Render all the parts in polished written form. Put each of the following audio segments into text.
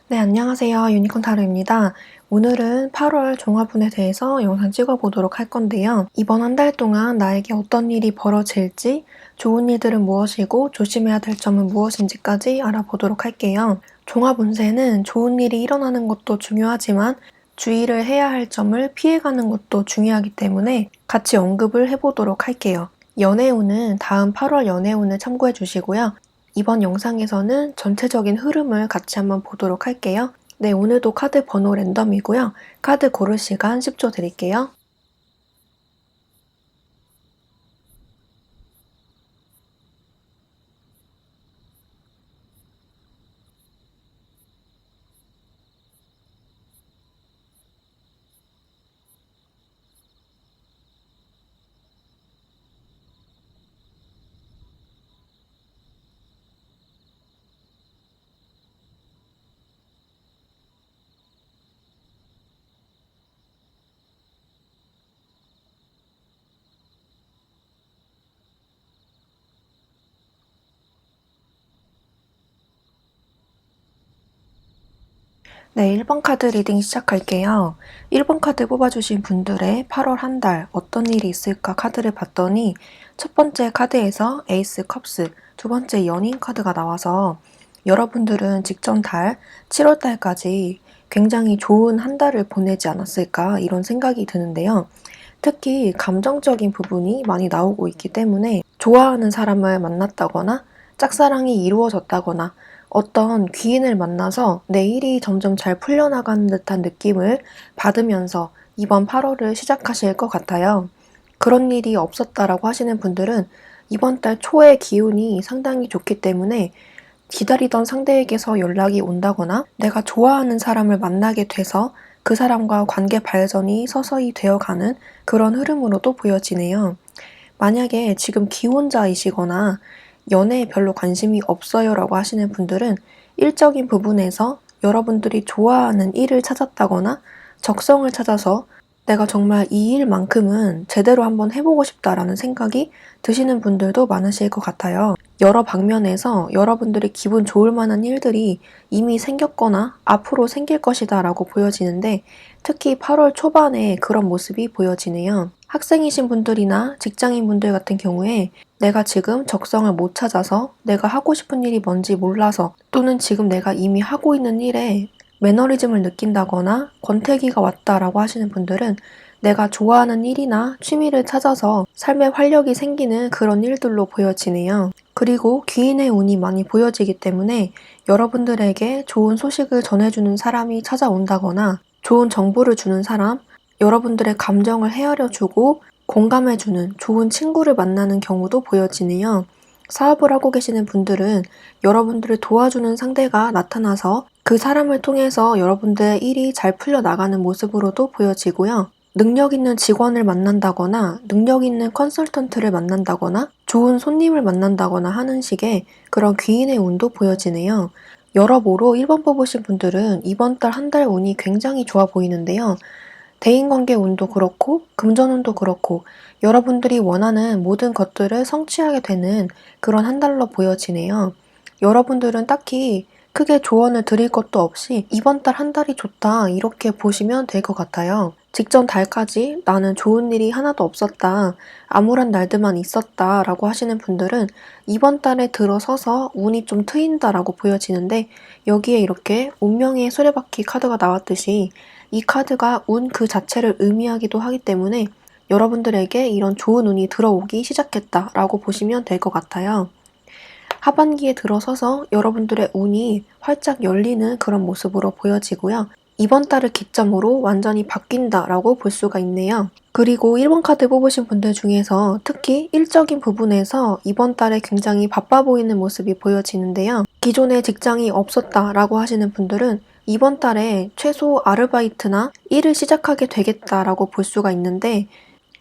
네, 안녕하세요. 유니콘 타로입니다. 오늘은 8월 종합운에 대해서 영상 찍어보도록 할 건데요. 이번 한 달 동안 나에게 어떤 일이 벌어질지, 좋은 일들은 무엇이고 조심해야 될 점은 무엇인지까지 알아보도록 할게요. 종합운세는 좋은 일이 일어나는 것도 중요하지만 주의를 해야 할 점을 피해가는 것도 중요하기 때문에 같이 언급을 해보도록 할게요. 연애운은 다음 8월 연애운을 참고해 주시고요. 이번 영상에서는 전체적인 흐름을 같이 한번 보도록 할게요. 네, 오늘도 카드 번호 랜덤이고요. 카드 고를 시간 10초 드릴게요. 네, 1번 카드 리딩 시작할게요. 1번 카드 뽑아주신 분들의 8월 한 달 어떤 일이 있을까 카드를 봤더니 첫 번째 카드에서 에이스 컵스, 두 번째 연인 카드가 나와서 여러분들은 직전 달 7월 달까지 굉장히 좋은 한 달을 보내지 않았을까 이런 생각이 드는데요. 특히 감정적인 부분이 많이 나오고 있기 때문에 좋아하는 사람을 만났다거나 짝사랑이 이루어졌다거나 어떤 귀인을 만나서 내 일이 점점 잘 풀려나가는 듯한 느낌을 받으면서 이번 8월을 시작하실 것 같아요. 그런 일이 없었다라고 하시는 분들은 이번 달 초의 기운이 상당히 좋기 때문에 기다리던 상대에게서 연락이 온다거나 내가 좋아하는 사람을 만나게 돼서 그 사람과 관계 발전이 서서히 되어가는 그런 흐름으로도 보여지네요. 만약에 지금 기혼자이시거나 연애에 별로 관심이 없어요라고 하시는 분들은 일적인 부분에서 여러분들이 좋아하는 일을 찾았다거나 적성을 찾아서 내가 정말 이 일만큼은 제대로 한번 해보고 싶다라는 생각이 드시는 분들도 많으실 것 같아요. 여러 방면에서 여러분들이 기분 좋을 만한 일들이 이미 생겼거나 앞으로 생길 것이다 라고 보여지는데 특히 8월 초반에 그런 모습이 보여지네요. 학생이신 분들이나 직장인 분들 같은 경우에 내가 지금 적성을 못 찾아서 내가 하고 싶은 일이 뭔지 몰라서 또는 지금 내가 이미 하고 있는 일에 매너리즘을 느낀다거나 권태기가 왔다라고 하시는 분들은 내가 좋아하는 일이나 취미를 찾아서 삶에 활력이 생기는 그런 일들로 보여지네요. 그리고 귀인의 운이 많이 보여지기 때문에 여러분들에게 좋은 소식을 전해주는 사람이 찾아온다거나 좋은 정보를 주는 사람, 여러분들의 감정을 헤아려주고 공감해주는 좋은 친구를 만나는 경우도 보여지네요. 사업을 하고 계시는 분들은 여러분들을 도와주는 상대가 나타나서 그 사람을 통해서 여러분들의 일이 잘 풀려나가는 모습으로도 보여지고요. 능력 있는 직원을 만난다거나 능력 있는 컨설턴트를 만난다거나 좋은 손님을 만난다거나 하는 식의 그런 귀인의 운도 보여지네요. 여러모로 1번 뽑으신 분들은 이번 달 한 달 운이 굉장히 좋아 보이는데요. 대인관계 운도 그렇고 금전운도 그렇고 여러분들이 원하는 모든 것들을 성취하게 되는 그런 한 달로 보여지네요. 여러분들은 딱히 크게 조언을 드릴 것도 없이 이번 달 한 달이 좋다 이렇게 보시면 될 것 같아요. 직전 달까지 나는 좋은 일이 하나도 없었다, 암울한 날들만 있었다 라고 하시는 분들은 이번 달에 들어서서 운이 좀 트인다 라고 보여지는데 여기에 이렇게 운명의 수레바퀴 카드가 나왔듯이 이 카드가 운 그 자체를 의미하기도 하기 때문에 여러분들에게 이런 좋은 운이 들어오기 시작했다라고 보시면 될 것 같아요. 하반기에 들어서서 여러분들의 운이 활짝 열리는 그런 모습으로 보여지고요. 이번 달을 기점으로 완전히 바뀐다라고 볼 수가 있네요. 그리고 1번 카드 뽑으신 분들 중에서 특히 일적인 부분에서 이번 달에 굉장히 바빠 보이는 모습이 보여지는데요. 기존에 직장이 없었다라고 하시는 분들은 이번 달에 최소 아르바이트나 일을 시작하게 되겠다라고 볼 수가 있는데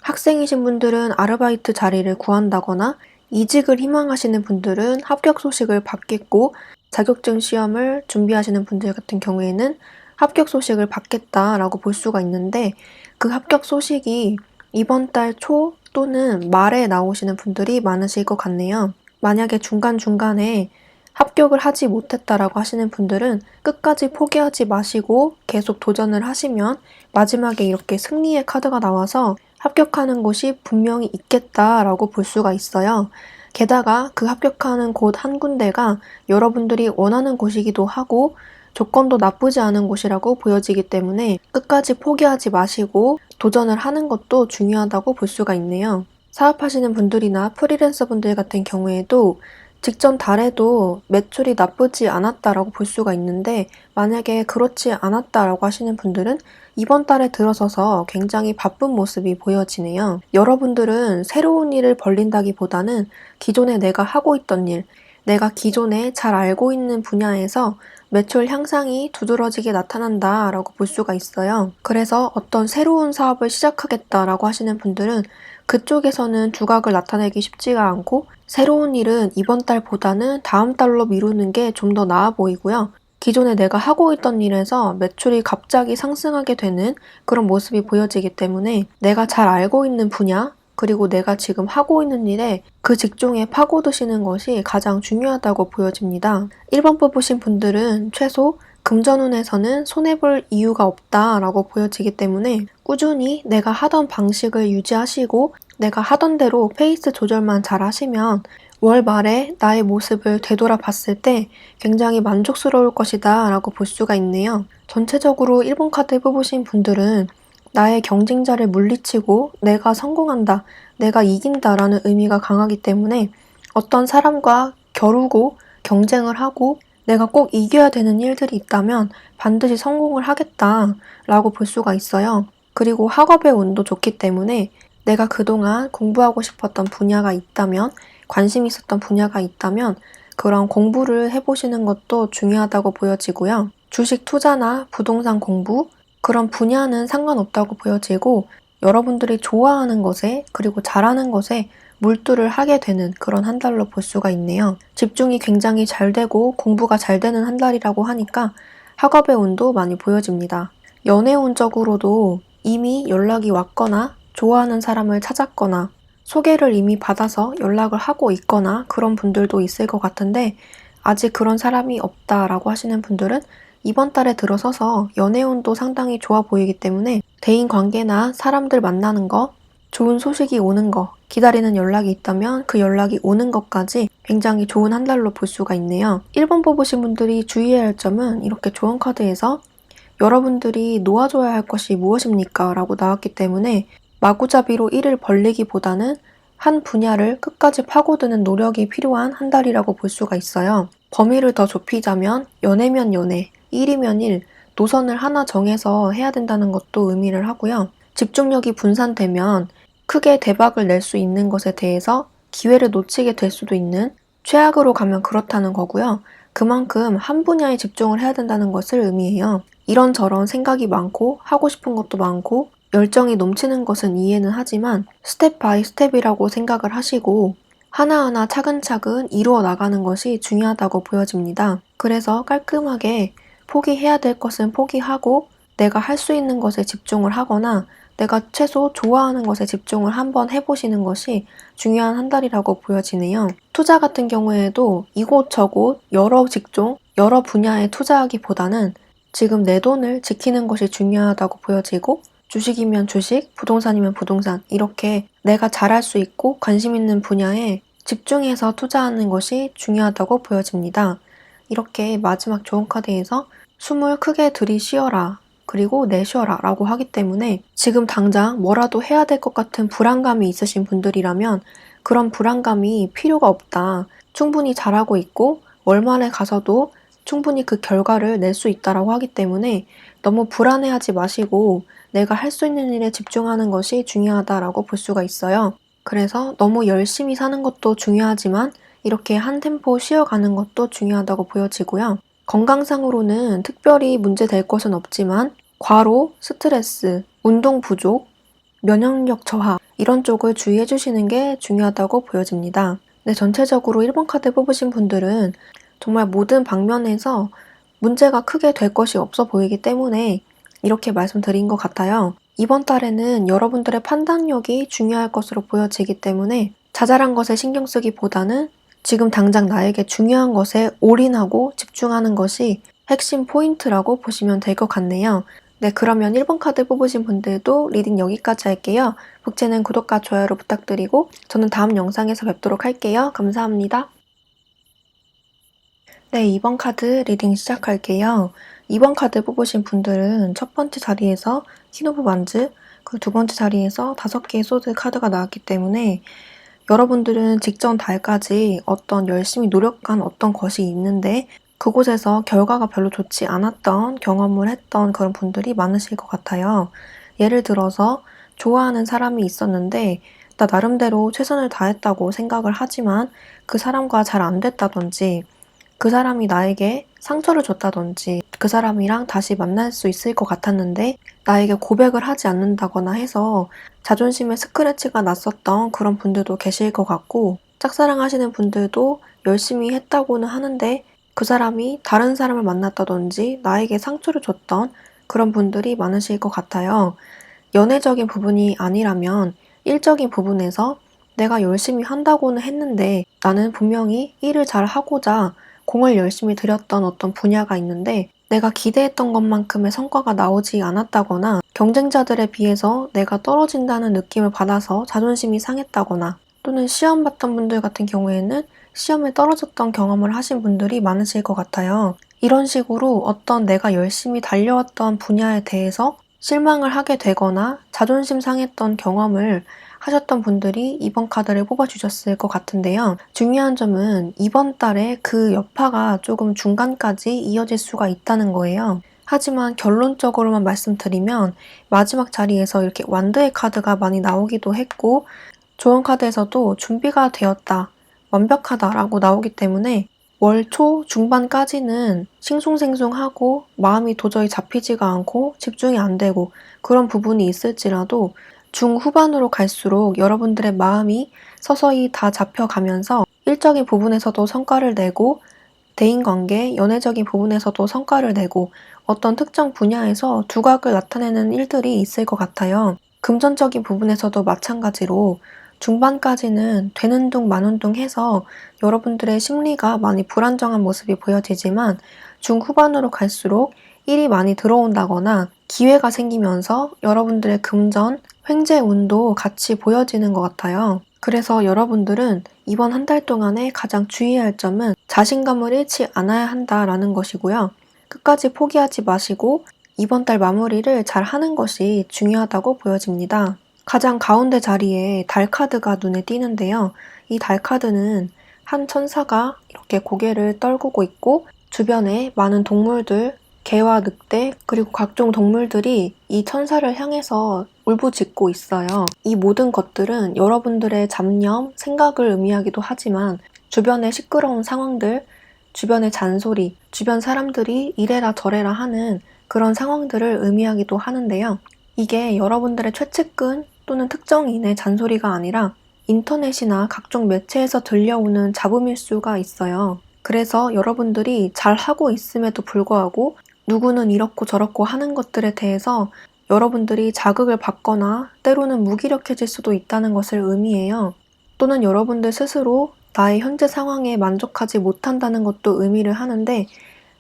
학생이신 분들은 아르바이트 자리를 구한다거나 이직을 희망하시는 분들은 합격 소식을 받겠고 자격증 시험을 준비하시는 분들 같은 경우에는 합격 소식을 받겠다라고 볼 수가 있는데 그 합격 소식이 이번 달 초 또는 말에 나오시는 분들이 많으실 것 같네요. 만약에 중간중간에 합격을 하지 못했다라고 하시는 분들은 끝까지 포기하지 마시고 계속 도전을 하시면 마지막에 이렇게 승리의 카드가 나와서 합격하는 곳이 분명히 있겠다라고 볼 수가 있어요. 게다가 그 합격하는 곳 한 군데가 여러분들이 원하는 곳이기도 하고 조건도 나쁘지 않은 곳이라고 보여지기 때문에 끝까지 포기하지 마시고 도전을 하는 것도 중요하다고 볼 수가 있네요. 사업하시는 분들이나 프리랜서 분들 같은 경우에도 직전 달에도 매출이 나쁘지 않았다라고 볼 수가 있는데 만약에 그렇지 않았다라고 하시는 분들은 이번 달에 들어서서 굉장히 바쁜 모습이 보여지네요. 여러분들은 새로운 일을 벌린다기보다는 기존에 내가 하고 있던 일, 내가 기존에 잘 알고 있는 분야에서 매출 향상이 두드러지게 나타난다라고 볼 수가 있어요. 그래서 어떤 새로운 사업을 시작하겠다라고 하시는 분들은 그쪽에서는 두각을 나타내기 쉽지가 않고 새로운 일은 이번 달보다는 다음 달로 미루는 게 좀 더 나아 보이고요. 기존에 내가 하고 있던 일에서 매출이 갑자기 상승하게 되는 그런 모습이 보여지기 때문에 내가 잘 알고 있는 분야, 그리고 내가 지금 하고 있는 일에 그 직종에 파고드시는 것이 가장 중요하다고 보여집니다. 1번 뽑으신 분들은 최소 금전운에서는 손해볼 이유가 없다라고 보여지기 때문에 꾸준히 내가 하던 방식을 유지하시고 내가 하던 대로 페이스 조절만 잘 하시면 월 말에 나의 모습을 되돌아봤을 때 굉장히 만족스러울 것이다 라고 볼 수가 있네요. 전체적으로 1번 카드 뽑으신 분들은 나의 경쟁자를 물리치고 내가 성공한다, 내가 이긴다 라는 의미가 강하기 때문에 어떤 사람과 겨루고 경쟁을 하고 내가 꼭 이겨야 되는 일들이 있다면 반드시 성공을 하겠다 라고 볼 수가 있어요. 그리고 학업의 운도 좋기 때문에 내가 그동안 공부하고 싶었던 분야가 있다면, 관심 있었던 분야가 있다면 그런 공부를 해보시는 것도 중요하다고 보여지고요. 주식 투자나 부동산 공부, 그런 분야는 상관없다고 보여지고 여러분들이 좋아하는 것에 그리고 잘하는 것에 몰두를 하게 되는 그런 한 달로 볼 수가 있네요. 집중이 굉장히 잘 되고 공부가 잘 되는 한 달이라고 하니까 학업의 운도 많이 보여집니다. 연애운적으로도 이미 연락이 왔거나 좋아하는 사람을 찾았거나 소개를 이미 받아서 연락을 하고 있거나 그런 분들도 있을 것 같은데 아직 그런 사람이 없다라고 하시는 분들은 이번 달에 들어서서 연애운도 상당히 좋아 보이기 때문에 대인관계나 사람들 만나는 거, 좋은 소식이 오는 거, 기다리는 연락이 있다면 그 연락이 오는 것까지 굉장히 좋은 한 달로 볼 수가 있네요. 1번 뽑으신 분들이 주의해야 할 점은 이렇게 조언 카드에서 여러분들이 놓아줘야 할 것이 무엇입니까? 라고 나왔기 때문에 마구잡이로 일을 벌리기보다는 한 분야를 끝까지 파고드는 노력이 필요한 한 달이라고 볼 수가 있어요. 범위를 더 좁히자면 연애면 연애, 일이면 일, 노선을 하나 정해서 해야 된다는 것도 의미를 하고요. 집중력이 분산되면 크게 대박을 낼 수 있는 것에 대해서 기회를 놓치게 될 수도 있는, 최악으로 가면 그렇다는 거고요. 그만큼 한 분야에 집중을 해야 된다는 것을 의미해요. 이런저런 생각이 많고 하고 싶은 것도 많고 열정이 넘치는 것은 이해는 하지만 스텝 바이 스텝이라고 생각을 하시고 하나하나 차근차근 이루어 나가는 것이 중요하다고 보여집니다. 그래서 깔끔하게 포기해야 될 것은 포기하고 내가 할 수 있는 것에 집중을 하거나 내가 최소 좋아하는 것에 집중을 한번 해보시는 것이 중요한 한 달이라고 보여지네요. 투자 같은 경우에도 이곳저곳 여러 직종, 여러 분야에 투자하기보다는 지금 내 돈을 지키는 것이 중요하다고 보여지고 주식이면 주식, 부동산이면 부동산 이렇게 내가 잘할 수 있고 관심 있는 분야에 집중해서 투자하는 것이 중요하다고 보여집니다. 이렇게 마지막 조언 카드에서 숨을 크게 들이쉬어라 그리고 내쉬어라 라고 하기 때문에 지금 당장 뭐라도 해야 될 것 같은 불안감이 있으신 분들이라면 그런 불안감이 필요가 없다. 충분히 잘하고 있고 월말에 가서도 충분히 그 결과를 낼 수 있다라고 하기 때문에 너무 불안해하지 마시고 내가 할 수 있는 일에 집중하는 것이 중요하다라고 볼 수가 있어요. 그래서 너무 열심히 사는 것도 중요하지만 이렇게 한 템포 쉬어가는 것도 중요하다고 보여지고요. 건강상으로는 특별히 문제될 것은 없지만 과로, 스트레스, 운동 부족, 면역력 저하 이런 쪽을 주의해 주시는 게 중요하다고 보여집니다. 네, 전체적으로 1번 카드 뽑으신 분들은 정말 모든 방면에서 문제가 크게 될 것이 없어 보이기 때문에 이렇게 말씀드린 것 같아요. 이번 달에는 여러분들의 판단력이 중요할 것으로 보여지기 때문에 자잘한 것에 신경 쓰기보다는 지금 당장 나에게 중요한 것에 올인하고 집중하는 것이 핵심 포인트라고 보시면 될 것 같네요. 네, 그러면 1번 카드 뽑으신 분들도 리딩 여기까지 할게요. 복채는 구독과 좋아요를 부탁드리고 저는 다음 영상에서 뵙도록 할게요. 감사합니다. 네, 2번 카드 리딩 시작할게요. 2번 카드 뽑으신 분들은 첫 번째 자리에서 퀸 오브 완즈, 그 두 번째 자리에서 5개의 소드 카드가 나왔기 때문에 여러분들은 직전 달까지 어떤 열심히 노력한 어떤 것이 있는데 그곳에서 결과가 별로 좋지 않았던 경험을 했던 그런 분들이 많으실 것 같아요. 예를 들어서 좋아하는 사람이 있었는데 나 나름대로 최선을 다했다고 생각을 하지만 그 사람과 잘 안 됐다든지 그 사람이 나에게 상처를 줬다든지 그 사람이랑 다시 만날 수 있을 것 같았는데 나에게 고백을 하지 않는다거나 해서 자존심에 스크래치가 났었던 그런 분들도 계실 것 같고 짝사랑하시는 분들도 열심히 했다고는 하는데 그 사람이 다른 사람을 만났다든지 나에게 상처를 줬던 그런 분들이 많으실 것 같아요. 연애적인 부분이 아니라면 일적인 부분에서 내가 열심히 한다고는 했는데 나는 분명히 일을 잘 하고자 공을 열심히 들였던 어떤 분야가 있는데 내가 기대했던 것만큼의 성과가 나오지 않았다거나 경쟁자들에 비해서 내가 떨어진다는 느낌을 받아서 자존심이 상했다거나 또는 시험 봤던 분들 같은 경우에는 시험에 떨어졌던 경험을 하신 분들이 많으실 것 같아요. 이런 식으로 어떤 내가 열심히 달려왔던 분야에 대해서 실망을 하게 되거나 자존심 상했던 경험을 하셨던 분들이 이번 카드를 뽑아주셨을 것 같은데요. 중요한 점은 이번 달에 그 여파가 조금 중간까지 이어질 수가 있다는 거예요. 하지만 결론적으로만 말씀드리면 마지막 자리에서 이렇게 완드의 카드가 많이 나오기도 했고 조언 카드에서도 준비가 되었다, 완벽하다라고 나오기 때문에 월 초 중반까지는 싱숭생숭하고 마음이 도저히 잡히지가 않고 집중이 안 되고 그런 부분이 있을지라도 중후반으로 갈수록 여러분들의 마음이 서서히 다 잡혀가면서 일적인 부분에서도 성과를 내고 대인관계, 연애적인 부분에서도 성과를 내고 어떤 특정 분야에서 두각을 나타내는 일들이 있을 것 같아요. 금전적인 부분에서도 마찬가지로 중반까지는 되는 둥 마는 둥 해서 여러분들의 심리가 많이 불안정한 모습이 보여지지만 중후반으로 갈수록 일이 많이 들어온다거나 기회가 생기면서 여러분들의 금전, 횡재 운도 같이 보여지는 것 같아요. 그래서 여러분들은 이번 한 달 동안에 가장 주의해야 할 점은 자신감을 잃지 않아야 한다라는 것이고요. 끝까지 포기하지 마시고 이번 달 마무리를 잘 하는 것이 중요하다고 보여집니다. 가장 가운데 자리에 달 카드가 눈에 띄는데요. 이 달 카드는 한 천사가 이렇게 고개를 떨구고 있고 주변에 많은 동물들, 개와 늑대 그리고 각종 동물들이 이 천사를 향해서 울부짖고 있어요. 이 모든 것들은 여러분들의 잡념, 생각을 의미하기도 하지만 주변의 시끄러운 상황들, 주변의 잔소리, 주변 사람들이 이래라 저래라 하는 그런 상황들을 의미하기도 하는데요. 이게 여러분들의 최측근 또는 특정인의 잔소리가 아니라 인터넷이나 각종 매체에서 들려오는 잡음일 수가 있어요. 그래서 여러분들이 잘하고 있음에도 불구하고 누구는 이렇고 저렇고 하는 것들에 대해서 여러분들이 자극을 받거나 때로는 무기력해질 수도 있다는 것을 의미해요. 또는 여러분들 스스로 나의 현재 상황에 만족하지 못한다는 것도 의미를 하는데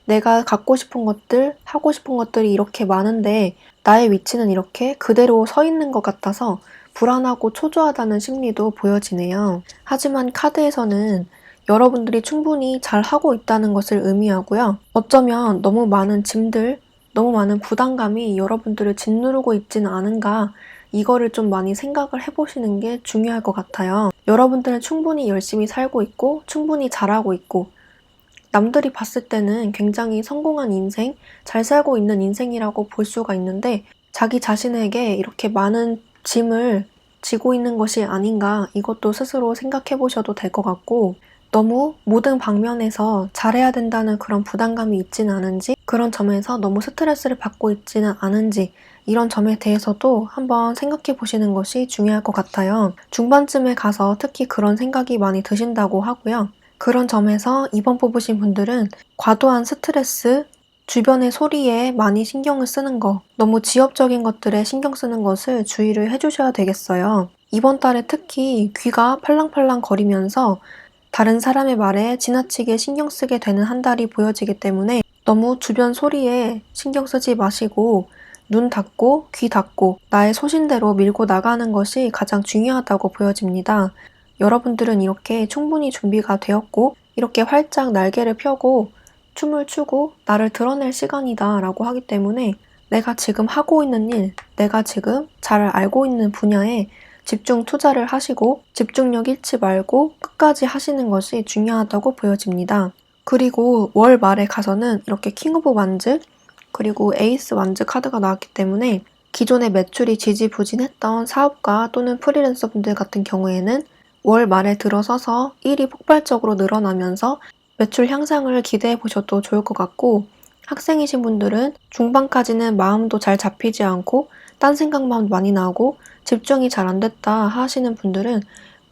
내가 갖고 싶은 것들, 하고 싶은 것들이 이렇게 많은데 나의 위치는 이렇게 그대로 서 있는 것 같아서 불안하고 초조하다는 심리도 보여지네요. 하지만 카드에서는 여러분들이 충분히 잘 하고 있다는 것을 의미하고요. 어쩌면 너무 많은 짐들, 너무 많은 부담감이 여러분들을 짓누르고 있지는 않은가 이거를 좀 많이 생각을 해보시는 게 중요할 것 같아요. 여러분들은 충분히 열심히 살고 있고 충분히 잘하고 있고 남들이 봤을 때는 굉장히 성공한 인생, 잘 살고 있는 인생이라고 볼 수가 있는데 자기 자신에게 이렇게 많은 짐을 지고 있는 것이 아닌가 이것도 스스로 생각해 보셔도 될 것 같고 너무 모든 방면에서 잘해야 된다는 그런 부담감이 있지는 않은지 그런 점에서 너무 스트레스를 받고 있지는 않은지 이런 점에 대해서도 한번 생각해 보시는 것이 중요할 것 같아요. 중반쯤에 가서 특히 그런 생각이 많이 드신다고 하고요. 그런 점에서 2번 뽑으신 분들은 과도한 스트레스, 주변의 소리에 많이 신경을 쓰는 거, 너무 지엽적인 것들에 신경 쓰는 것을 주의를 해주셔야 되겠어요. 이번 달에 특히 귀가 팔랑팔랑 거리면서 다른 사람의 말에 지나치게 신경 쓰게 되는 한 달이 보여지기 때문에 너무 주변 소리에 신경 쓰지 마시고 눈 닫고 귀 닫고 나의 소신대로 밀고 나가는 것이 가장 중요하다고 보여집니다. 여러분들은 이렇게 충분히 준비가 되었고 이렇게 활짝 날개를 펴고 춤을 추고 나를 드러낼 시간이다 라고 하기 때문에 내가 지금 하고 있는 일, 내가 지금 잘 알고 있는 분야에 집중 투자를 하시고 집중력 잃지 말고 끝까지 하시는 것이 중요하다고 보여집니다. 그리고 월 말에 가서는 이렇게 킹 오브 완즈 그리고 에이스 완즈 카드가 나왔기 때문에 기존의 매출이 지지부진했던 사업가 또는 프리랜서 분들 같은 경우에는 월 말에 들어서서 일이 폭발적으로 늘어나면서 매출 향상을 기대해 보셔도 좋을 것 같고 학생이신 분들은 중반까지는 마음도 잘 잡히지 않고 딴 생각만 많이 나고 집중이 잘 안 됐다 하시는 분들은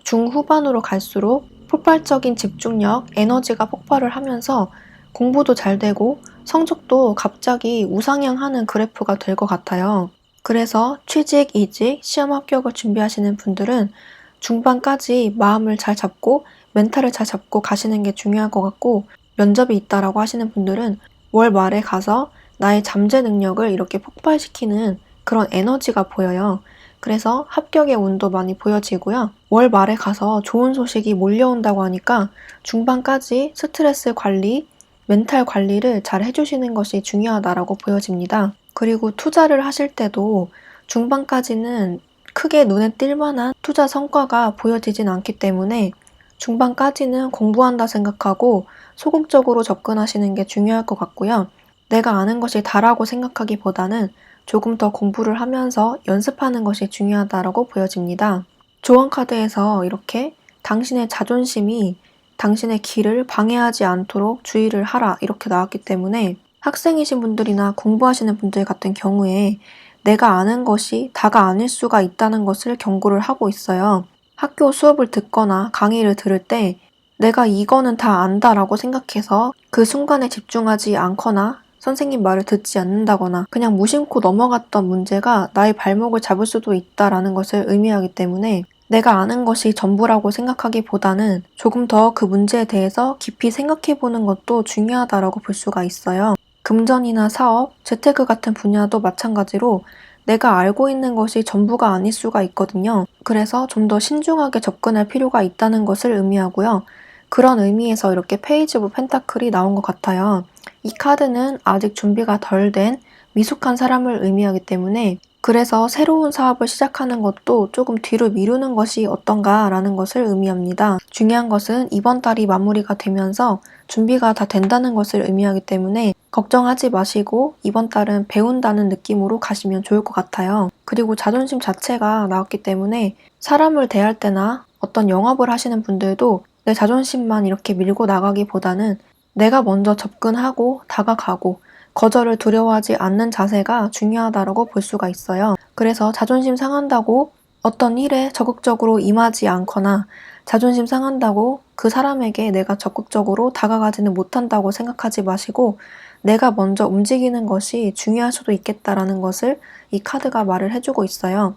중후반으로 갈수록 폭발적인 집중력, 에너지가 폭발을 하면서 공부도 잘 되고 성적도 갑자기 우상향하는 그래프가 될 것 같아요. 그래서 취직, 이직, 시험 합격을 준비하시는 분들은 중반까지 마음을 잘 잡고 멘탈을 잘 잡고 가시는 게 중요할 것 같고 면접이 있다라고 하시는 분들은 월 말에 가서 나의 잠재 능력을 이렇게 폭발시키는 그런 에너지가 보여요. 그래서 합격의 운도 많이 보여지고요. 월 말에 가서 좋은 소식이 몰려온다고 하니까 중반까지 스트레스 관리, 멘탈 관리를 잘 해주시는 것이 중요하다라고 보여집니다. 그리고 투자를 하실 때도 중반까지는 크게 눈에 띌 만한 투자 성과가 보여지진 않기 때문에 중반까지는 공부한다 생각하고 소극적으로 접근하시는 게 중요할 것 같고요. 내가 아는 것이 다라고 생각하기보다는 조금 더 공부를 하면서 연습하는 것이 중요하다고 보여집니다. 조언 카드에서 이렇게 당신의 자존심이 당신의 길을 방해하지 않도록 주의를 하라 이렇게 나왔기 때문에 학생이신 분들이나 공부하시는 분들 같은 경우에 내가 아는 것이 다가 아닐 수가 있다는 것을 경고를 하고 있어요. 학교 수업을 듣거나 강의를 들을 때 내가 이거는 다 안다라고 생각해서 그 순간에 집중하지 않거나 선생님 말을 듣지 않는다거나 그냥 무심코 넘어갔던 문제가 나의 발목을 잡을 수도 있다라는 것을 의미하기 때문에 내가 아는 것이 전부라고 생각하기보다는 조금 더 그 문제에 대해서 깊이 생각해보는 것도 중요하다라고 볼 수가 있어요. 금전이나 사업, 재테크 같은 분야도 마찬가지로 내가 알고 있는 것이 전부가 아닐 수가 있거든요. 그래서 좀 더 신중하게 접근할 필요가 있다는 것을 의미하고요. 그런 의미에서 이렇게 페이지 오브 펜타클이 나온 것 같아요. 이 카드는 아직 준비가 덜 된 미숙한 사람을 의미하기 때문에 그래서 새로운 사업을 시작하는 것도 조금 뒤로 미루는 것이 어떤가라는 것을 의미합니다. 중요한 것은 이번 달이 마무리가 되면서 준비가 다 된다는 것을 의미하기 때문에 걱정하지 마시고 이번 달은 배운다는 느낌으로 가시면 좋을 것 같아요. 그리고 자존심 자체가 나왔기 때문에 사람을 대할 때나 어떤 영업을 하시는 분들도 내 자존심만 이렇게 밀고 나가기보다는 내가 먼저 접근하고 다가가고 거절을 두려워하지 않는 자세가 중요하다고 볼 수가 있어요. 그래서 자존심 상한다고 어떤 일에 적극적으로 임하지 않거나 자존심 상한다고 그 사람에게 내가 적극적으로 다가가지는 못한다고 생각하지 마시고 내가 먼저 움직이는 것이 중요할 수도 있겠다라는 것을 이 카드가 말을 해주고 있어요.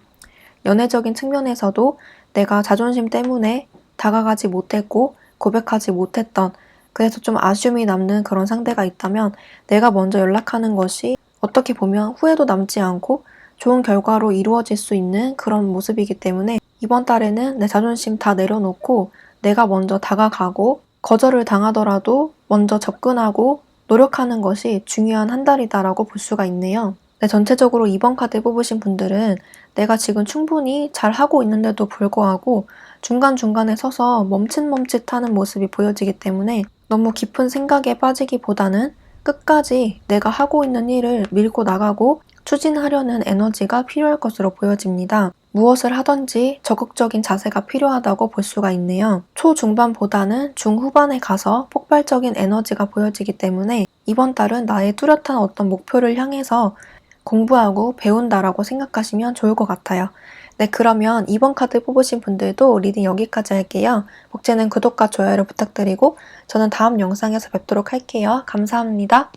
연애적인 측면에서도 내가 자존심 때문에 다가가지 못했고 고백하지 못했던 그래서 좀 아쉬움이 남는 그런 상대가 있다면 내가 먼저 연락하는 것이 어떻게 보면 후회도 남지 않고 좋은 결과로 이루어질 수 있는 그런 모습이기 때문에 이번 달에는 내 자존심 다 내려놓고 내가 먼저 다가가고 거절을 당하더라도 먼저 접근하고 노력하는 것이 중요한 한 달이다라고 볼 수가 있네요. 네, 전체적으로 이번 카드 뽑으신 분들은 내가 지금 충분히 잘하고 있는데도 불구하고 중간중간에 서서 멈칫멈칫하는 모습이 보여지기 때문에 너무 깊은 생각에 빠지기보다는 끝까지 내가 하고 있는 일을 밀고 나가고 추진하려는 에너지가 필요할 것으로 보여집니다. 무엇을 하든지 적극적인 자세가 필요하다고 볼 수가 있네요. 초중반보다는 중후반에 가서 폭발적인 에너지가 보여지기 때문에 이번 달은 나의 뚜렷한 어떤 목표를 향해서 공부하고 배운다라고 생각하시면 좋을 것 같아요. 네, 그러면 이번 카드 뽑으신 분들도 리딩 여기까지 할게요. 복제는 구독과 좋아요를 부탁드리고 저는 다음 영상에서 뵙도록 할게요. 감사합니다.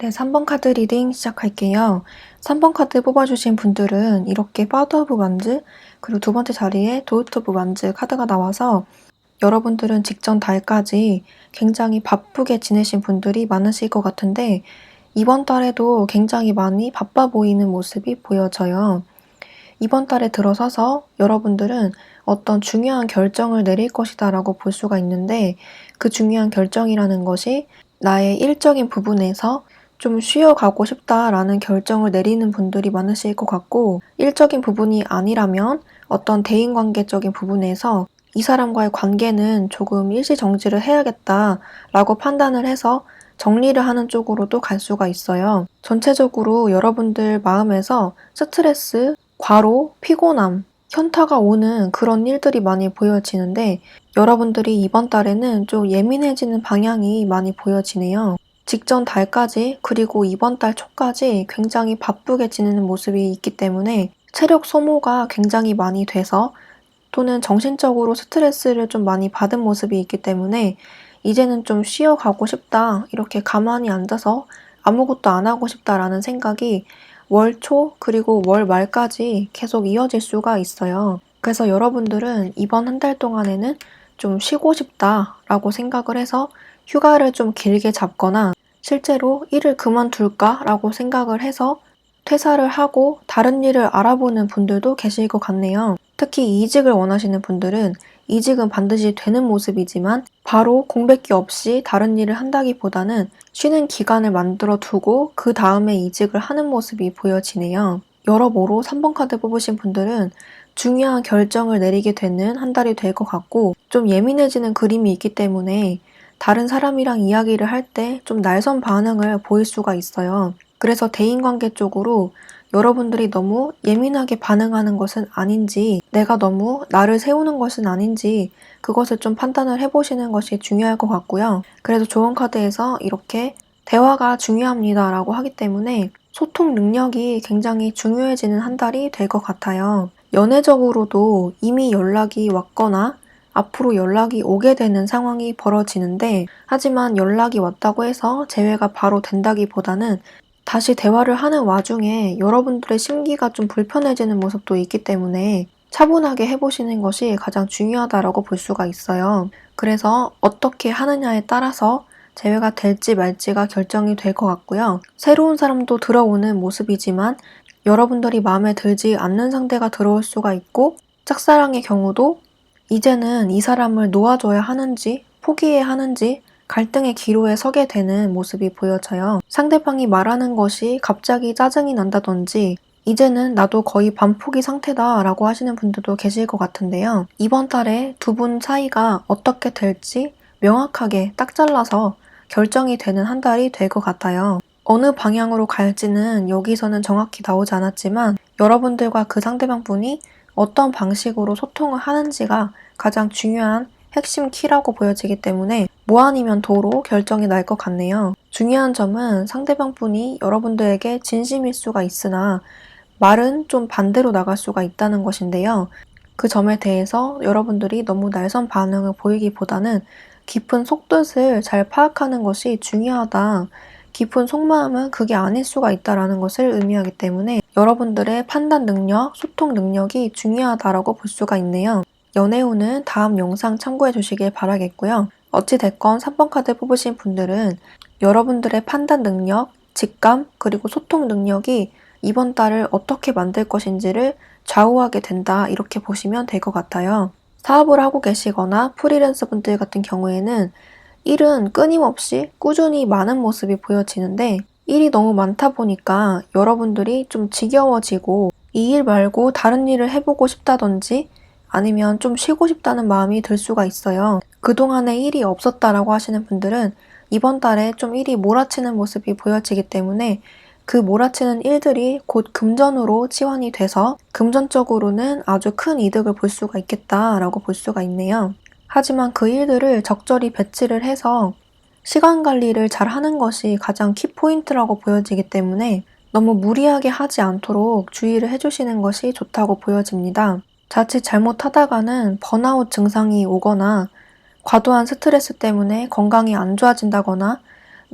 네, 3번 카드 리딩 시작할게요. 3번 카드 뽑아주신 분들은 이렇게 파드 오브 완즈, 그리고 두 번째 자리에 도트 오브 완즈 카드가 나와서 여러분들은 직전 달까지 굉장히 바쁘게 지내신 분들이 많으실 것 같은데 이번 달에도 굉장히 많이 바빠 보이는 모습이 보여져요. 이번 달에 들어서서 여러분들은 어떤 중요한 결정을 내릴 것이다 라고 볼 수가 있는데 그 중요한 결정이라는 것이 나의 일적인 부분에서 좀 쉬어가고 싶다라는 결정을 내리는 분들이 많으실 것 같고 일적인 부분이 아니라면 어떤 대인관계적인 부분에서 이 사람과의 관계는 조금 일시정지를 해야겠다라고 판단을 해서 정리를 하는 쪽으로도 갈 수가 있어요. 전체적으로 여러분들 마음에서 스트레스, 과로, 피곤함, 현타가 오는 그런 일들이 많이 보여지는데 여러분들이 이번 달에는 좀 예민해지는 방향이 많이 보여지네요. 직전 달까지 그리고 이번 달 초까지 굉장히 바쁘게 지내는 모습이 있기 때문에 체력 소모가 굉장히 많이 돼서 또는 정신적으로 스트레스를 좀 많이 받은 모습이 있기 때문에 이제는 좀 쉬어가고 싶다, 이렇게 가만히 앉아서 아무것도 안 하고 싶다라는 생각이 월 초 그리고 월 말까지 계속 이어질 수가 있어요. 그래서 여러분들은 이번 한 달 동안에는 좀 쉬고 싶다라고 생각을 해서 휴가를 좀 길게 잡거나 실제로 일을 그만둘까라고 생각을 해서 퇴사를 하고 다른 일을 알아보는 분들도 계실 것 같네요. 특히 이직을 원하시는 분들은 이직은 반드시 되는 모습이지만 바로 공백기 없이 다른 일을 한다기보다는 쉬는 기간을 만들어 두고 그 다음에 이직을 하는 모습이 보여지네요. 여러모로 3번 카드 뽑으신 분들은 중요한 결정을 내리게 되는 한 달이 될 것 같고 좀 예민해지는 그림이 있기 때문에 다른 사람이랑 이야기를 할 때 좀 날선 반응을 보일 수가 있어요. 그래서 대인관계 쪽으로 여러분들이 너무 예민하게 반응하는 것은 아닌지, 내가 너무 나를 세우는 것은 아닌지 그것을 좀 판단을 해보시는 것이 중요할 것 같고요. 그래서 좋은 카드에서 이렇게 대화가 중요합니다 라고 하기 때문에 소통 능력이 굉장히 중요해지는 한 달이 될 것 같아요. 연애적으로도 이미 연락이 왔거나 앞으로 연락이 오게 되는 상황이 벌어지는데 하지만 연락이 왔다고 해서 재회가 바로 된다기보다는 다시 대화를 하는 와중에 여러분들의 심기가 좀 불편해지는 모습도 있기 때문에 차분하게 해보시는 것이 가장 중요하다고 볼 수가 있어요. 그래서 어떻게 하느냐에 따라서 재회가 될지 말지가 결정이 될 것 같고요. 새로운 사람도 들어오는 모습이지만 여러분들이 마음에 들지 않는 상대가 들어올 수가 있고 짝사랑의 경우도 이제는 이 사람을 놓아줘야 하는지 포기해야 하는지 갈등의 기로에 서게 되는 모습이 보여져요. 상대방이 말하는 것이 갑자기 짜증이 난다든지 이제는 나도 거의 반포기 상태다 라고 하시는 분들도 계실 것 같은데요. 이번 달에 두 분 사이가 어떻게 될지 명확하게 딱 잘라서 결정이 되는 한 달이 될 것 같아요. 어느 방향으로 갈지는 여기서는 정확히 나오지 않았지만 여러분들과 그 상대방 분이 어떤 방식으로 소통을 하는지가 가장 중요한 핵심 키라고 보여지기 때문에 뭐 아니면 도로 결정이 날 것 같네요. 중요한 점은 상대방 분이 여러분들에게 진심일 수가 있으나 말은 좀 반대로 나갈 수가 있다는 것인데요. 그 점에 대해서 여러분들이 너무 날선 반응을 보이기보다는 깊은 속뜻을 잘 파악하는 것이 중요하다. 깊은 속마음은 그게 아닐 수가 있다는 것을 의미하기 때문에 여러분들의 판단 능력, 소통 능력이 중요하다고 볼 수가 있네요. 연애운은 다음 영상 참고해 주시길 바라겠고요. 어찌됐건 3번 카드 뽑으신 분들은 여러분들의 판단 능력, 직감, 그리고 소통 능력이 이번 달을 어떻게 만들 것인지를 좌우하게 된다, 이렇게 보시면 될 것 같아요. 사업을 하고 계시거나 프리랜서 분들 같은 경우에는 일은 끊임없이 꾸준히 많은 모습이 보여지는데 일이 너무 많다 보니까 여러분들이 좀 지겨워지고 이 일 말고 다른 일을 해보고 싶다든지 아니면 좀 쉬고 싶다는 마음이 들 수가 있어요. 그동안에 일이 없었다라고 하시는 분들은 이번 달에 좀 일이 몰아치는 모습이 보여지기 때문에 그 몰아치는 일들이 곧 금전으로 치환이 돼서 금전적으로는 아주 큰 이득을 볼 수가 있겠다라고 볼 수가 있네요. 하지만 그 일들을 적절히 배치를 해서 시간 관리를 잘 하는 것이 가장 키포인트라고 보여지기 때문에 너무 무리하게 하지 않도록 주의를 해주시는 것이 좋다고 보여집니다. 자칫 잘못하다가는 번아웃 증상이 오거나 과도한 스트레스 때문에 건강이 안 좋아진다거나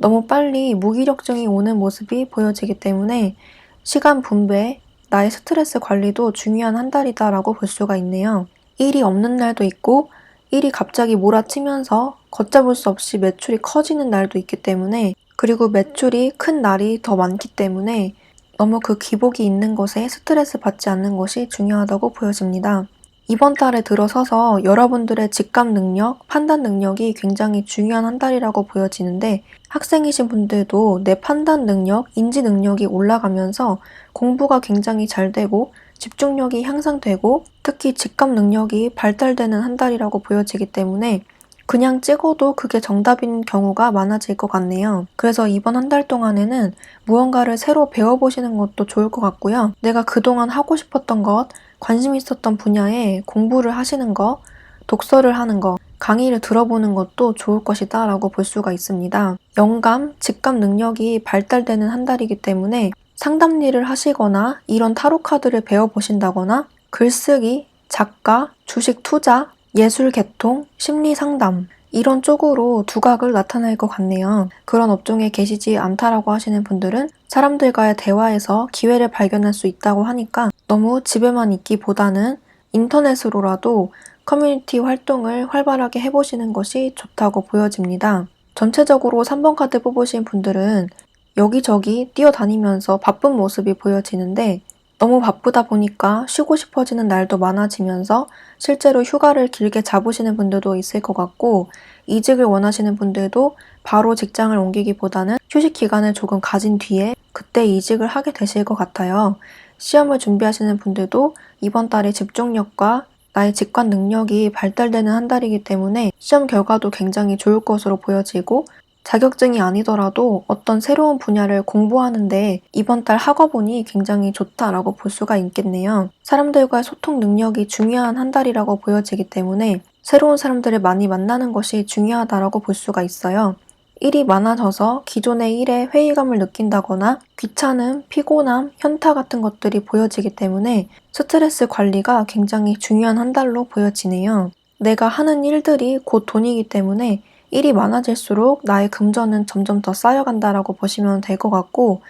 너무 빨리 무기력증이 오는 모습이 보여지기 때문에 시간 분배, 나의 스트레스 관리도 중요한 한 달이다라고 볼 수가 있네요. 일이 없는 날도 있고 일이 갑자기 몰아치면서 걷잡을 수 없이 매출이 커지는 날도 있기 때문에, 그리고 매출이 큰 날이 더 많기 때문에 너무 그 기복이 있는 것에 스트레스 받지 않는 것이 중요하다고 보여집니다. 이번 달에 들어서서 여러분들의 직감 능력, 판단 능력이 굉장히 중요한 한 달이라고 보여지는데, 학생이신 분들도 내 판단 능력, 인지 능력이 올라가면서 공부가 굉장히 잘 되고 집중력이 향상되고 특히 직감 능력이 발달되는 한 달이라고 보여지기 때문에 그냥 찍어도 그게 정답인 경우가 많아질 것 같네요. 그래서 이번 한 달 동안에는 무언가를 새로 배워보시는 것도 좋을 것 같고요. 내가 그동안 하고 싶었던 것, 관심 있었던 분야에 공부를 하시는 거, 독서를 하는 거, 강의를 들어보는 것도 좋을 것이다 라고 볼 수가 있습니다. 영감, 직감 능력이 발달되는 한 달이기 때문에 상담 일을 하시거나 이런 타로 카드를 배워보신다거나 글쓰기, 작가, 주식 투자, 예술 계통, 심리 상담 이런 쪽으로 두각을 나타낼 것 같네요. 그런 업종에 계시지 않다라고 하시는 분들은 사람들과의 대화에서 기회를 발견할 수 있다고 하니까 너무 집에만 있기보다는 인터넷으로라도 커뮤니티 활동을 활발하게 해보시는 것이 좋다고 보여집니다. 전체적으로 3번 카드 뽑으신 분들은 여기저기 뛰어다니면서 바쁜 모습이 보여지는데, 너무 바쁘다 보니까 쉬고 싶어지는 날도 많아지면서 실제로 휴가를 길게 잡으시는 분들도 있을 것 같고, 이직을 원하시는 분들도 바로 직장을 옮기기보다는 휴식 기간을 조금 가진 뒤에 그때 이직을 하게 되실 것 같아요. 시험을 준비하시는 분들도 이번 달에 집중력과 나의 직관 능력이 발달되는 한 달이기 때문에 시험 결과도 굉장히 좋을 것으로 보여지고, 자격증이 아니더라도 어떤 새로운 분야를 공부하는데 이번 달 학업운이 굉장히 좋다라고 볼 수가 있겠네요. 사람들과의 소통 능력이 중요한 한 달이라고 보여지기 때문에 새로운 사람들을 많이 만나는 것이 중요하다라고 볼 수가 있어요. 일이 많아져서 기존의 일에 회의감을 느낀다거나 귀찮음, 피곤함, 현타 같은 것들이 보여지기 때문에 스트레스 관리가 굉장히 중요한 한 달로 보여지네요. 내가 하는 일들이 곧 돈이기 때문에 일이 많아질수록 나의 금전은 점점 더 쌓여간다라고 보시면 될 것 같고,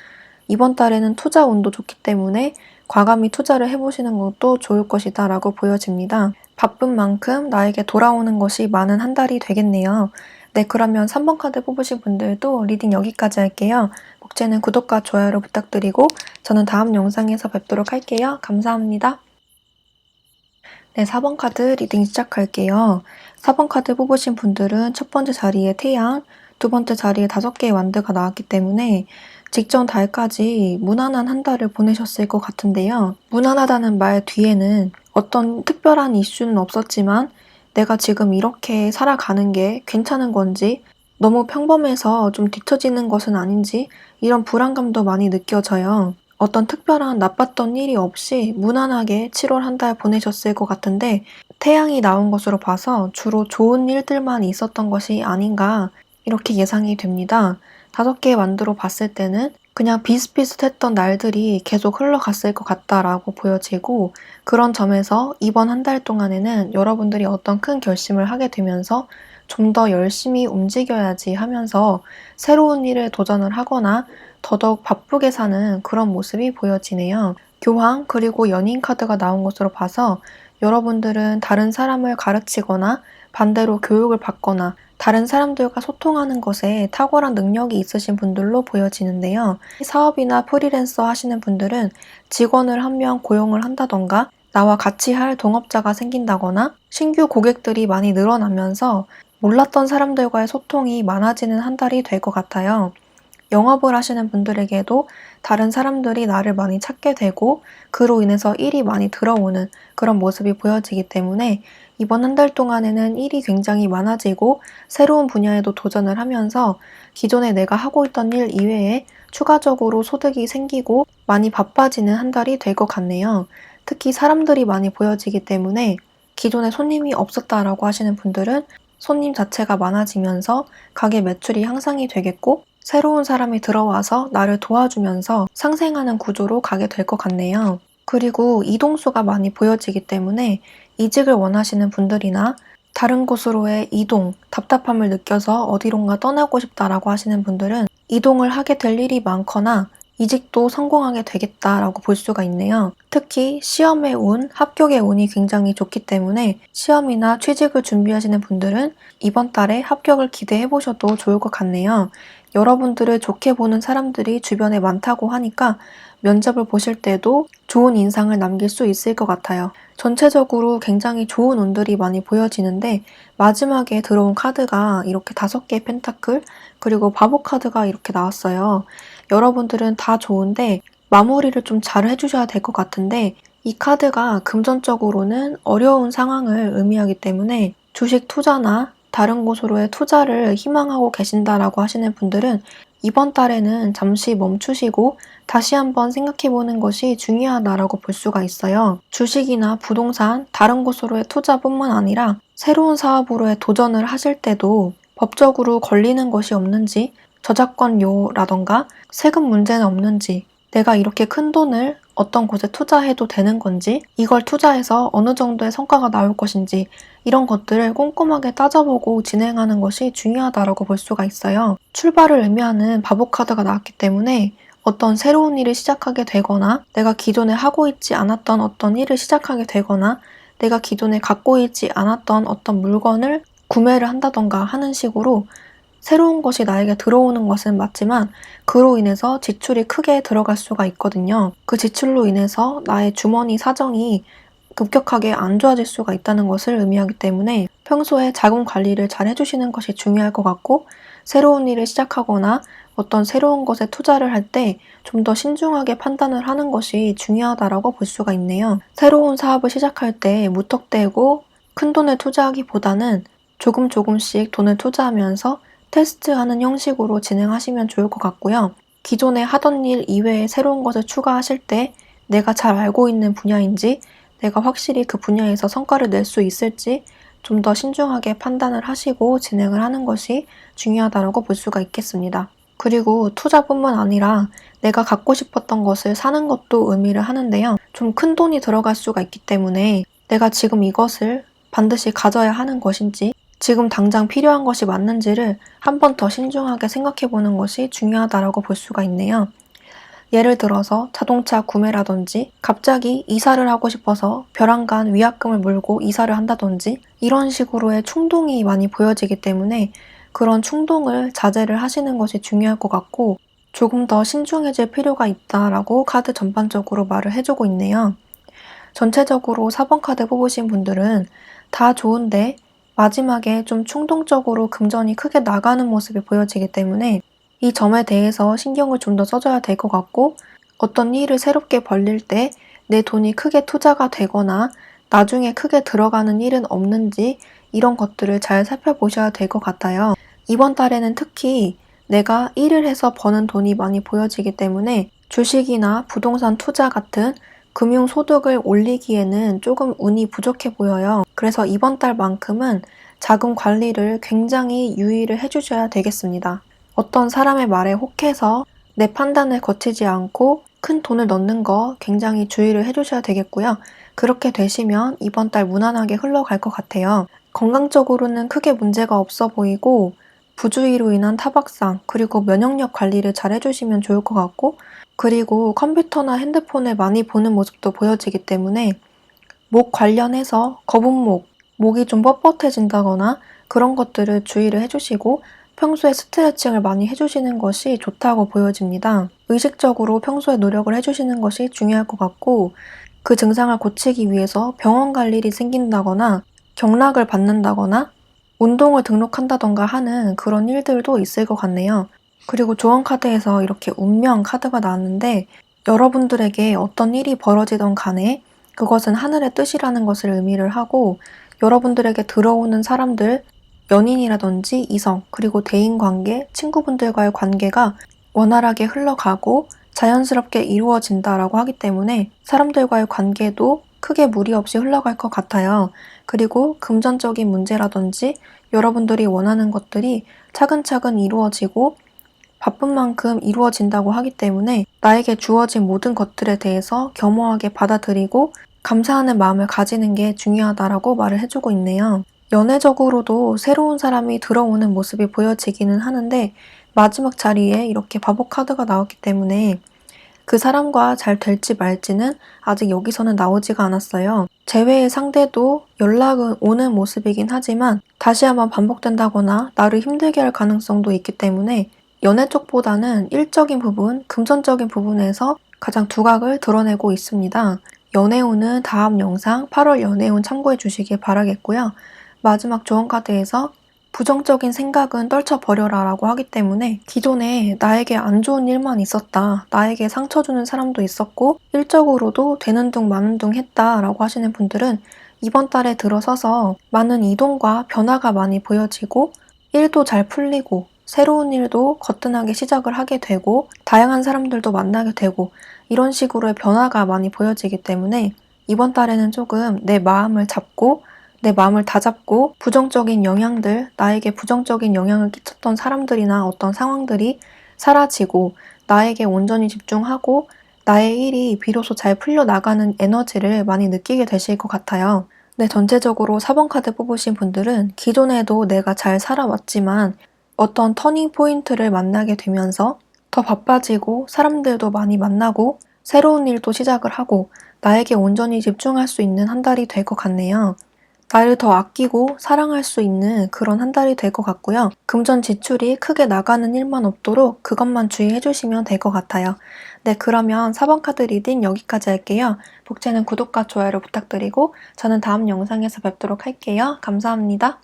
이번 달에는 투자 운도 좋기 때문에 과감히 투자를 해보시는 것도 좋을 것이다 라고 보여집니다. 바쁜 만큼 나에게 돌아오는 것이 많은 한 달이 되겠네요. 네, 그러면 3번 카드 뽑으신 분들도 리딩 여기까지 할게요. 목재는 구독과 좋아요를 부탁드리고 저는 다음 영상에서 뵙도록 할게요. 감사합니다. 네, 4번 카드 리딩 시작할게요. 4번 카드 뽑으신 분들은 첫 번째 자리에 태양, 두 번째 자리에 5개의 완드가 나왔기 때문에 직전 달까지 무난한 한 달을 보내셨을 것 같은데요. 무난하다는 말 뒤에는 어떤 특별한 이슈는 없었지만 내가 지금 이렇게 살아가는 게 괜찮은 건지, 너무 평범해서 좀 뒤처지는 것은 아닌지 이런 불안감도 많이 느껴져요. 어떤 특별한 나빴던 일이 없이 무난하게 7월 한 달 보내셨을 것 같은데, 태양이 나온 것으로 봐서 주로 좋은 일들만 있었던 것이 아닌가 이렇게 예상이 됩니다. 5개의 완드로 봤을 때는 그냥 비슷비슷했던 날들이 계속 흘러갔을 것 같다라고 보여지고, 그런 점에서 이번 한 달 동안에는 여러분들이 어떤 큰 결심을 하게 되면서 좀 더 열심히 움직여야지 하면서 새로운 일에 도전을 하거나 더더욱 바쁘게 사는 그런 모습이 보여지네요. 교황 그리고 연인 카드가 나온 것으로 봐서 여러분들은 다른 사람을 가르치거나 반대로 교육을 받거나 다른 사람들과 소통하는 것에 탁월한 능력이 있으신 분들로 보여지는데요. 사업이나 프리랜서 하시는 분들은 직원을 한 명 고용을 한다던가 나와 같이 할 동업자가 생긴다거나 신규 고객들이 많이 늘어나면서 몰랐던 사람들과의 소통이 많아지는 한 달이 될 것 같아요. 영업을 하시는 분들에게도 다른 사람들이 나를 많이 찾게 되고 그로 인해서 일이 많이 들어오는 그런 모습이 보여지기 때문에 이번 한 달 동안에는 일이 굉장히 많아지고 새로운 분야에도 도전을 하면서 기존에 내가 하고 있던 일 이외에 추가적으로 소득이 생기고 많이 바빠지는 한 달이 될 것 같네요. 특히 사람들이 많이 보여지기 때문에 기존에 손님이 없었다라고 하시는 분들은 손님 자체가 많아지면서 가게 매출이 향상이 되겠고, 새로운 사람이 들어와서 나를 도와주면서 상생하는 구조로 가게 될 것 같네요. 그리고 이동수가 많이 보여지기 때문에 이직을 원하시는 분들이나 다른 곳으로의 이동, 답답함을 느껴서 어디론가 떠나고 싶다라고 하시는 분들은 이동을 하게 될 일이 많거나 이직도 성공하게 되겠다라고 볼 수가 있네요. 특히 시험의 운, 합격의 운이 굉장히 좋기 때문에 시험이나 취직을 준비하시는 분들은 이번 달에 합격을 기대해 보셔도 좋을 것 같네요. 여러분들을 좋게 보는 사람들이 주변에 많다고 하니까 면접을 보실 때도 좋은 인상을 남길 수 있을 것 같아요. 전체적으로 굉장히 좋은 운들이 많이 보여지는데 마지막에 들어온 카드가 이렇게 5개의 펜타클 그리고 바보 카드가 이렇게 나왔어요. 여러분들은 다 좋은데 마무리를 좀 잘 해주셔야 될 것 같은데 이 카드가 금전적으로는 어려운 상황을 의미하기 때문에 주식 투자나 다른 곳으로의 투자를 희망하고 계신다라고 하시는 분들은 이번 달에는 잠시 멈추시고 다시 한번 생각해보는 것이 중요하다라고 볼 수가 있어요. 주식이나 부동산, 다른 곳으로의 투자뿐만 아니라 새로운 사업으로의 도전을 하실 때도 법적으로 걸리는 것이 없는지, 저작권료라던가 세금 문제는 없는지, 내가 이렇게 큰 돈을 어떤 곳에 투자해도 되는 건지, 이걸 투자해서 어느 정도의 성과가 나올 것인지 이런 것들을 꼼꼼하게 따져보고 진행하는 것이 중요하다고 볼 수가 있어요. 출발을 의미하는 바보 카드가 나왔기 때문에 어떤 새로운 일을 시작하게 되거나 내가 기존에 하고 있지 않았던 어떤 일을 시작하게 되거나 내가 기존에 갖고 있지 않았던 어떤 물건을 구매를 한다던가 하는 식으로 새로운 것이 나에게 들어오는 것은 맞지만 그로 인해서 지출이 크게 들어갈 수가 있거든요. 그 지출로 인해서 나의 주머니 사정이 급격하게 안 좋아질 수가 있다는 것을 의미하기 때문에 평소에 자금 관리를 잘 해주시는 것이 중요할 것 같고 새로운 일을 시작하거나 어떤 새로운 것에 투자를 할 때 좀 더 신중하게 판단을 하는 것이 중요하다고 볼 수가 있네요. 새로운 사업을 시작할 때 무턱대고 큰 돈을 투자하기보다는 조금씩 돈을 투자하면서 테스트하는 형식으로 진행하시면 좋을 것 같고요. 기존에 하던 일 이외에 새로운 것을 추가하실 때 내가 잘 알고 있는 분야인지 내가 확실히 그 분야에서 성과를 낼 수 있을지 좀 더 신중하게 판단을 하시고 진행을 하는 것이 중요하다고 볼 수가 있겠습니다. 그리고 투자뿐만 아니라 내가 갖고 싶었던 것을 사는 것도 의미를 하는데요. 좀 큰 돈이 들어갈 수가 있기 때문에 내가 지금 이것을 반드시 가져야 하는 것인지 지금 당장 필요한 것이 맞는지를 한 번 더 신중하게 생각해 보는 것이 중요하다고 볼 수가 있네요. 예를 들어서 자동차 구매라든지 갑자기 이사를 하고 싶어서 벼랑간 위약금을 물고 이사를 한다든지 이런 식으로의 충동이 많이 보여지기 때문에 그런 충동을 자제를 하시는 것이 중요할 것 같고 조금 더 신중해질 필요가 있다라고 카드 전반적으로 말을 해주고 있네요. 전체적으로 4번 카드 뽑으신 분들은 다 좋은데 마지막에 좀 충동적으로 금전이 크게 나가는 모습이 보여지기 때문에 이 점에 대해서 신경을 좀 더 써줘야 될 것 같고 어떤 일을 새롭게 벌릴 때 내 돈이 크게 투자가 되거나 나중에 크게 들어가는 일은 없는지 이런 것들을 잘 살펴보셔야 될 것 같아요. 이번 달에는 특히 내가 일을 해서 버는 돈이 많이 보여지기 때문에 주식이나 부동산 투자 같은 금융소득을 올리기에는 조금 운이 부족해 보여요. 그래서 이번 달만큼은 자금 관리를 굉장히 유의를 해주셔야 되겠습니다. 어떤 사람의 말에 혹해서 내 판단을 거치지 않고 큰 돈을 넣는 거 굉장히 주의를 해주셔야 되겠고요. 그렇게 되시면 이번 달 무난하게 흘러갈 것 같아요. 건강적으로는 크게 문제가 없어 보이고 부주의로 인한 타박상 그리고 면역력 관리를 잘 해주시면 좋을 것 같고 그리고 컴퓨터나 핸드폰을 많이 보는 모습도 보여지기 때문에 목 관련해서 거북목, 목이 좀 뻣뻣해진다거나 그런 것들을 주의를 해주시고 평소에 스트레칭을 많이 해주시는 것이 좋다고 보여집니다. 의식적으로 평소에 노력을 해주시는 것이 중요할 것 같고 그 증상을 고치기 위해서 병원 갈 일이 생긴다거나 경락을 받는다거나 운동을 등록한다던가 하는 그런 일들도 있을 것 같네요. 그리고 조언 카드에서 이렇게 운명 카드가 나왔는데 여러분들에게 어떤 일이 벌어지던 간에 그것은 하늘의 뜻이라는 것을 의미를 하고 여러분들에게 들어오는 사람들, 연인이라든지 이성, 그리고 대인관계, 친구분들과의 관계가 원활하게 흘러가고 자연스럽게 이루어진다라고 하기 때문에 사람들과의 관계도 크게 무리 없이 흘러갈 것 같아요. 그리고 금전적인 문제라든지 여러분들이 원하는 것들이 차근차근 이루어지고 바쁜 만큼 이루어진다고 하기 때문에 나에게 주어진 모든 것들에 대해서 겸허하게 받아들이고 감사하는 마음을 가지는 게 중요하다라고 말을 해주고 있네요. 연애적으로도 새로운 사람이 들어오는 모습이 보여지기는 하는데 마지막 자리에 이렇게 바보 카드가 나왔기 때문에 그 사람과 잘 될지 말지는 아직 여기서는 나오지가 않았어요. 재회의 상대도 연락은 오는 모습이긴 하지만 다시 한번 반복된다거나 나를 힘들게 할 가능성도 있기 때문에 연애 쪽보다는 일적인 부분, 금전적인 부분에서 가장 두각을 드러내고 있습니다. 연애운은 다음 영상 8월 연애운 참고해 주시길 바라겠고요. 마지막 조언 카드에서 부정적인 생각은 떨쳐버려라 라고 하기 때문에 기존에 나에게 안 좋은 일만 있었다, 나에게 상처 주는 사람도 있었고 일적으로도 되는 둥 마는 둥 했다 라고 하시는 분들은 이번 달에 들어서서 많은 이동과 변화가 많이 보여지고 일도 잘 풀리고 새로운 일도 거뜬하게 시작을 하게 되고 다양한 사람들도 만나게 되고 이런 식으로의 변화가 많이 보여지기 때문에 이번 달에는 조금 내 마음을 잡고 내 마음을 다잡고 부정적인 영향들, 나에게 부정적인 영향을 끼쳤던 사람들이나 어떤 상황들이 사라지고 나에게 온전히 집중하고 나의 일이 비로소 잘 풀려나가는 에너지를 많이 느끼게 되실 것 같아요. 네, 전체적으로 4번 카드 뽑으신 분들은 기존에도 내가 잘 살아왔지만 어떤 터닝 포인트를 만나게 되면서 더 바빠지고 사람들도 많이 만나고 새로운 일도 시작을 하고 나에게 온전히 집중할 수 있는 한 달이 될 것 같네요. 나를 더 아끼고 사랑할 수 있는 그런 한 달이 될 것 같고요. 금전 지출이 크게 나가는 일만 없도록 그것만 주의해 주시면 될 것 같아요. 네, 그러면 4번 카드 리딩 여기까지 할게요. 복채는 구독과 좋아요를 부탁드리고 저는 다음 영상에서 뵙도록 할게요. 감사합니다.